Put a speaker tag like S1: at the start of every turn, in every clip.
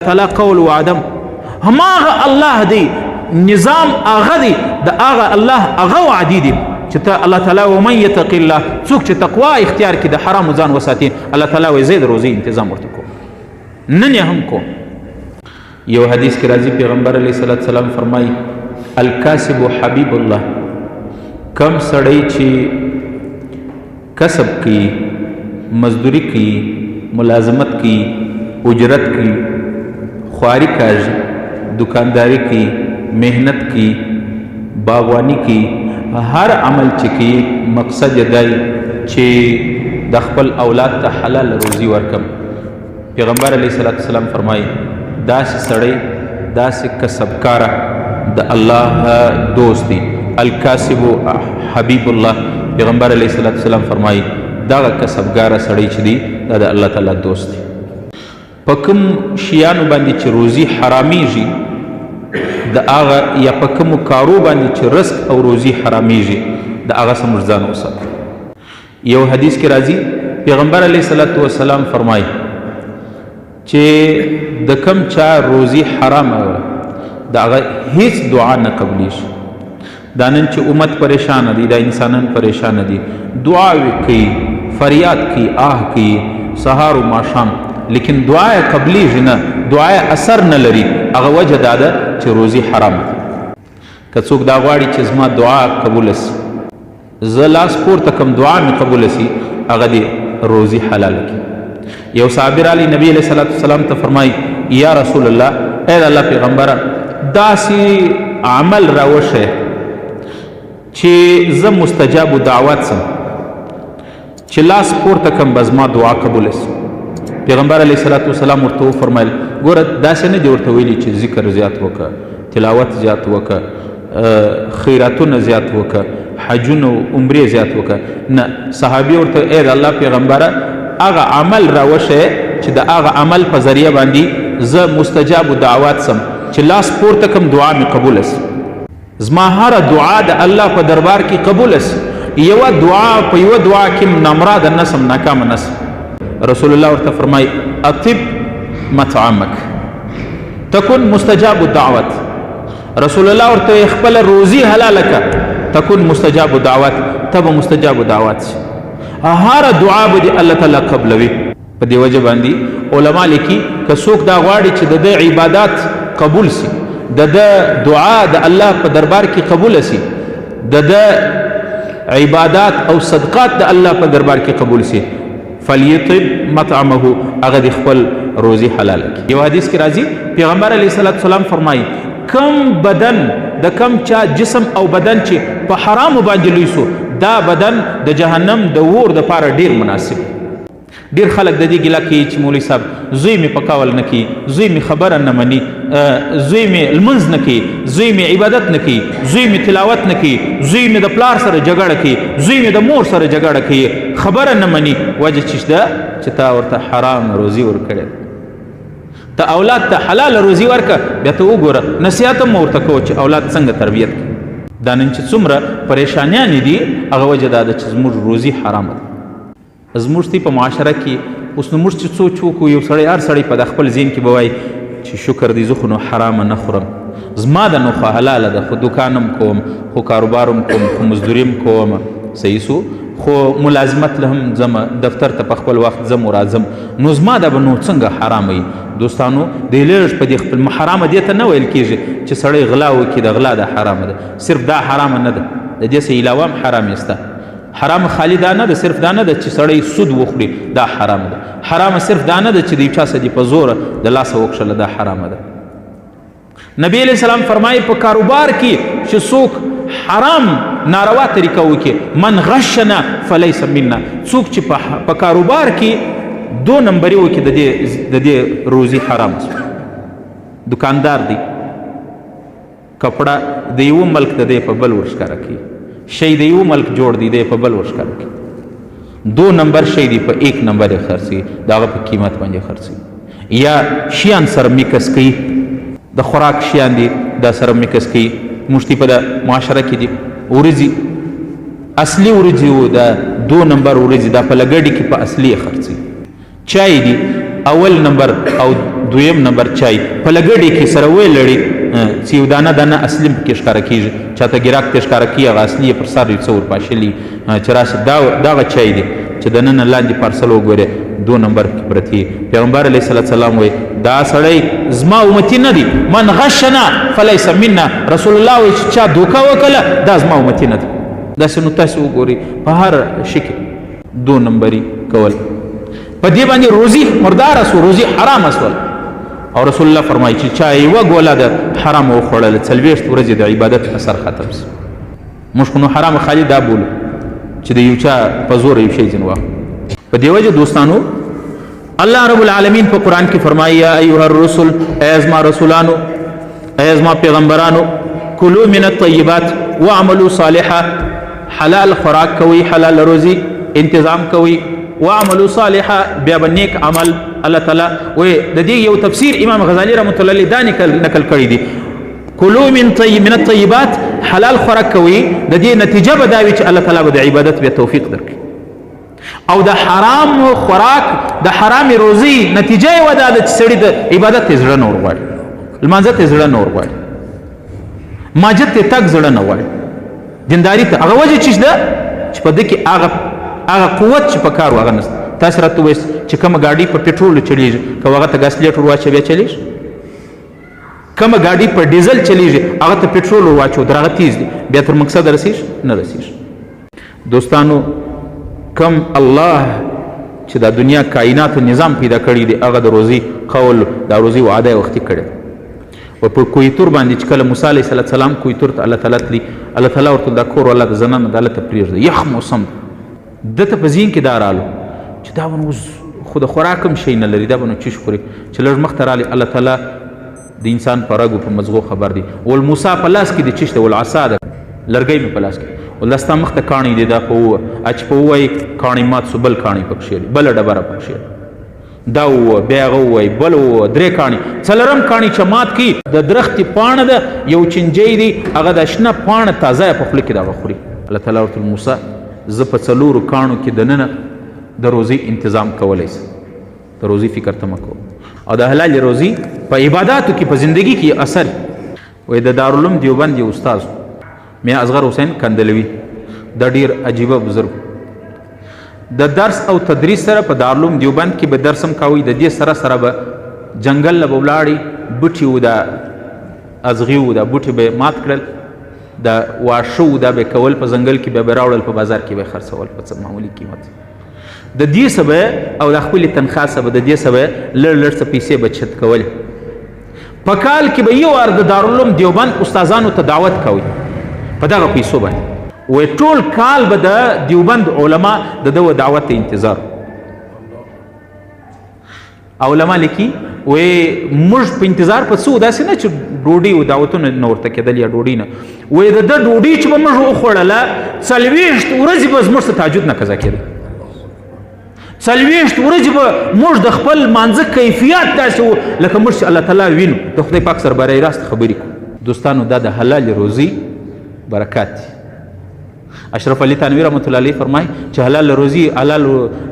S1: تعالی قول و عدم هماغه الله دی نظام هغه دی د هغه الله هغه وعدې دي چې ته الله تعالی ومن یتق الله څوک چې تقوا اختیار کړي د حرامو ځان وساتي الله تعالی وایي زه د روزي تنظیم ورته کوم نن یې هم کوم. یو حدیث کې راځي پیغمبر علیه الصلاۃ والسلام فرمایي الکاسب حبیب الله، کم سړی چې کسب کوي، مزدوری کوي، ملازمت کوي، اجرت کوي، خواری کاږي، دکانداری کوي، محنت کوي، باغوانی کوي، هر عمل چې کوي مقصد یې دی چې د خپل اولاد ته حلال روزي ورکم. پیغمبر علیه الصلاۃ والسلام فرمایي داسې سړی داسې کسبکاره د الله دوست دی. الکاسب حبیب الله، پیغمبر علیه الصلاۃ والسلام فرمایي دغه کسبګاره سړی چې دی دا د الله تعالی دوست دی. په کوم شیانو باندې چې روزي حرامیږي د هغه یا په کومو کارو باندې چې رزق او روزي حرامیږي د هغه څخه موږ ځان وساتو. یو حدیث کې راځي پیغمبر علیه الصلاۃ والسلام فرمایي چې د کم چا روزي حرامه د هغه هیڅ دعا نه قبلیږي. دا نن چې امت پریشانه دي، دا انسانان پریشانه دي، دعاوې کوي، فریاد کوي، آه کوي سهار و ماښام، لیکن دعا یې قبلیږي نه، دعا یې اثر نه لري. هغه وجه دا ده چې روزي حرام ده. که څوک دا غواړي چې زما دعا قبوله سي، زه لاس پورته کم دعا مې قبوله سي، هغه دې روزي حلال کړي. یو صحابي رالی نبی علیه الصلاۃ والسلام ته فرمایي یا رسول الله، ای د الله پیغمبره داسې عمل راوښیه چې زه مستجاب دعوت سم، چې لاس پورته کم به زما دعا قبوله سي. پیغمبر علیه الصلاۃ والسلام ورته وفرمایل ګوره داسې نه دي ورته ویلي چې ذکر زیات وکړه، تلاوت زیات وکړه، خیراتونه زیات وکړه، حجونه عمرې زیات وکړه. نه، صحابي ورته ای د الله پیغمبره هغه عمل راوښیه چې د هغه عمل په ذریعه باندې زه مستجاب دعوات سم، چې لاس پورته کم دعا مې قبوله سي، زما هره دعا د الله په دربار کې قبوله سي. یوه دعا په یوه دعا کې نامراده نسم، ناکامه نسم. رسول الله ورته فرمایي اطب مطعمک تکن مستجاب الدعوت. رسول الله ورته خپل روزي حلاله کړه تکن مستجاب الدعوت، تب مستجاب دعوت شي. هر دعا به دی الله تعالی قبلوي. په دې وجه باندې علما لیکي که څوک دا غواړي چې د عبادت قبول سي، د دعا د الله په دربار کې قبول سي، د عبادات او صدقات د الله په دربار کې قبول سي، فلیطب مطعمه، هغه د خپل روزي حلال کړي. یو حدیث کې راځي پیغمبر علیه الصلاۃ والسلام فرمایي کم بدن د کم چا جسم او بدن چې په حرامو باندې لوی سو، دا بدن د جهنم د اور د پاره ډیر مناسب. ډیر خلک د دې ګیله کوي چې مولوي صاحب زوی مې په کول نه کوي، زوی مې خبره نه مني، زوی مې لمونځ نه کوي، زوی مې عبادت نه کوي، زوی مې تلاوت نه کوي، زوی مې د پلار سره جګړه کوي، زوی مې د مور سره جګړه کوي، خبره نه مني. وجه چې تا ورته حرام روزي ورکړې، ته اولاد ته حلال روزي ورکه، بیا ته وګوره نصیحت هم ورته کوه چې اولاد څنګه تربیت کړي. دا نن چې څومره پریشانیان دي هغه وجه دا ده چې زموږ روزي حرامه ده. زموږ په معاشره کې اوس نو موږ چې څوک وکړو، یو سړی هر سړی په د خپل ذهن کې به وایي چې شکر دی زه خو نو حرامه نه خورم، زما ده نو خو حلاله ده، خو دوکانم کوم، خو کاروبارم کوم، خو مزدوریم کوم، صحیح سو، خو ملازمت له هم ځم، دفتر ته په خپل وخت ځم و راځم، نو زما ده به نو څنګه حرامه وي. دوستانو د لږ په دې خپل حرامه دې ته نه ویل کېږي چې سړی غلا وکړي، د غلا ده حرامه ده، صرف دا حرامه نه ده، د دې څه علاوه هم حرام شته. حرام خالی دا نه ده، صرف دا نه ده چې سړی سود وخوري، دا حرامه ده. حرام صرف دا نه ده چې د یو چا څه دي په زوره د لاسه وکښله، دا حرامه ده. نبی علیه السلام فرمایي په کاروبار کې چې څوک حرام ناروا طریقه وکړي، من غشنا فلیس منا، څوک چې په کاروبار کې دو نمبري وکړي د دې روزي حرام. دکاندار دی کپڑا د یو ملک د دې په بل ورښکاره کوي، شی د یو ملک جوړ دی د په بل ورښکاره کوي، دو نمبر شی دی په ایک نمبر یې خرڅوي، د هغه په قیمت باندې خرڅوي. یا شیان سره میکس کوي، د خوراک شیان دي دا سره میکس کوي. مشتي په د معاشره کې دي ورځي اصلي ورځي و دا دو نمبر ورځي دا په لګړي کې په اصلي خرڅوي. چای دی اول نمبر او دویم نمبر چای په لګړې کې سره ویلړي چې یو دانه دانه اصلي پکې ښکاره کېږي چاته ګراک ته ښکاره کېږي هغه اصلي یې پر سر یو څه ورپاشلي چې راشي دغه چای دی چې دننه لاندې پارسل وګورې 2 نمبر کې پرتې پیغمبر علیه السلام وایي دا سړی زما امتي نه دی من غشنا فلیس منا رسول الله وایي چې چا دوکه وکړه دا زما امتي نه دی داسې نو تاسې وګورئ په هر شي کې 2 نمبري کول په دې باندې روزي مرداره سو روزي حرام اسول او رسول الله فرمایي چې چا یوه ګوله د حرام وخوړله 40 ورځې د عبادت اثر ختم سي موږ خو نو حرام خالي دا بولو چې د یو چا په زور یو شی ځین واخلو په دې وجه دوستانو الله رب العالمین په قرآن کې فرمایي یا ایها الرسل ای زما رسولانو ای زما پیغمبرانو کلوا من الطیبات واعملوا صالحا حلال خوراک کوي حلال روزي انتظام کوي واعملوا صالحا بیا به نیک عمل الله تعالی وایي د دې یو تفسیر امام غزالی رحمت الله علیه دا نقل کړی دی کلوا من الطیبات حلال خوراک کوي د دې نتیجه به دا وي چې الله تعالی به د عبادت بیا توفیق درکړي او د حرام خوراک د حرام روزي نتیجه یې ودا ده چې سړي د عبادت ته زړه نه ورغواړي لمانځه ته زړه نه ورغواړي ماجد ته تګ زړه نه غواړي دینداري ته هغه وجه چې ده چې په دې کې هغه قوت چې په کار و هغه نشته تاسو راته وایئ چې کومه ګاډي په پټرول چلیږي که هغه ته ګاز لیټر واچوي بیا چلیږي کومه ګاډي په ډیزل چلیږي هغه ته پټرول واچو در هغه تیز دی بیا تر مقصد رسیږي نه رسیږي دوستانو کم الله چې د دنیا کائنات نظام پیدا کړی دی هغه د روزي قول د روزي وعده وختي کړی او په کویتور باندې چې کله موسی علیه السلام کویتور ته الله تعالی تلی الله تعالی ورته دا کور الله د زنانو د الله ته پرېږده یخ موسم دته په ذهن کې دا رالو چې دا به اوس خو د خوراک هم شی نه لري دا به نو چیش خوري چې لږ مخته رالی الله تعالی د انسان په رګو په مزغو خبر دی والموسی په لاس کې د چیش دی والعصا ده لرګی مې په لاس کې ولستا مخته کاڼي دی دا په ووه چې په ووایي کاڼي مات سو بل کاڼي پکښې دی بله ډبره پکښې دا ووه بیا هغه ووایي بل ووه 3 کاڼي څلرم کاڼي چې مات کړي د درختې پاڼه ده یو چنجی دی هغه د شنه پاڼه تازه په خوله کې د هغه خوري الله تعالی ورته موسی زه په 4 کاڼو کې دننه د روزي انتظام کولی سم د روزي فکر ته مه کوه او د حلال روزي په عباداتو کې په زندگی کې اثر وایي د دارالعلوم دیوبند یو استاذ میا اصغر حسین کندلوي دا ډیر عجیبه بزرګ د درس او تدریس سره په دارالعلوم دیوبند کې به درس هم کوي د دې سره سره به جنگل نه به ولاړي بوټي و د ازغي و د بوټي به مات کړل د واښو دا به کول په ځنګل کې به راوړل په بازار کې به خرڅول په څه معمولي قیمت د دې سبه او د خپل تنخواه سبه د دې سبه لړ څه پیسې بچت کول په کال کې به یو وار د دارالعلوم دیوبند استادانو ته دعوت کوي په دغه پیسو باندې وایي ټول کال به د دیوبند علما د دغه دعوت ته انتظار علما لیکي وایي موږ په انتظار په څه داسې نه چې ډوډۍ و دعوتونه نه ورته کېدل یا ډوډۍ نه وایي د ده ډوډۍ چې به موږ وخوړله 40 ورځې به زموږ ته تهجد نه قضا کېده 40 ورځې به موږ د خپل مانځه کیفیت داسې و لکه موږ چې الله تعالی وینو د خدای پاک سره برای راست خبرې کوو دوستانو دا د حلال روزي برکات دي اشرف علي تنویر رحمت الله علیه فرمای چې حلال روزي حلال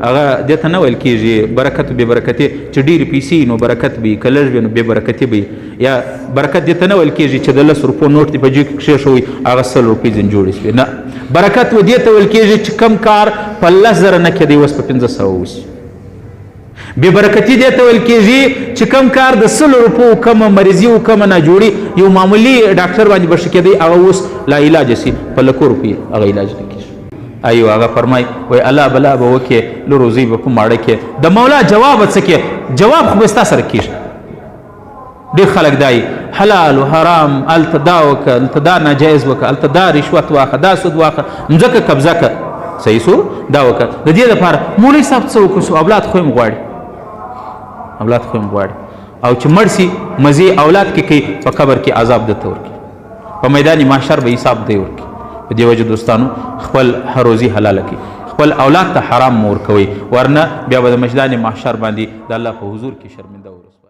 S1: هغه دې ته نه ویل کېږي برکت به برکتې چې ډېرې پیسې نو برکت به کلر به نو به برکتې به یا برکت دې ته نه ویل کېږي چې د 10 روپو نوټ دی په جیب کې کښېښوي هغه 100 روپۍ ځین جوړې شوې نه برکت و دې ته ویل کېږي چې کم کار په 10,000 نه کېدی اوس په 1500 وشي بې برکتي دې ته ویل کېږي چې کم کار د 100 روپو کمه مریضي و کمه ناجوړي یو معمولي ډاکټر باندې به ښه کېدی هغه اوس لا علاج شي په لکو روپۍ هغه علاج نه کېږي ایو هغه فرمای وای الله بلا به وکې له روزي به په ماړه کې د مولا جواب څه کې جواب خو به ستا سره کېږي ډېر خلک دای حلال و حرام هلته دا وکړه هلته دا ناجایز وکړه هلته دا رشوت واخه دا سود واخه مځکه قبضه کړه صحیح سو دا وکړه د دې لپاره مولوي صاحب څه وکړو اولاد خو یې غواړي اولاد خو یې غواړي او چې مړ سي مزې اولاد کې کوي په قبر کې عذاب درته ورکړي په میدان محشر به حساب دی ورکړي په دې وجه دوستانو خپل روزي حلاله کړي خپل اولاد ته حرام مور کوي ورنه بیا به د میدان محشر باندې د الله په حضور کې شرمنده ورسو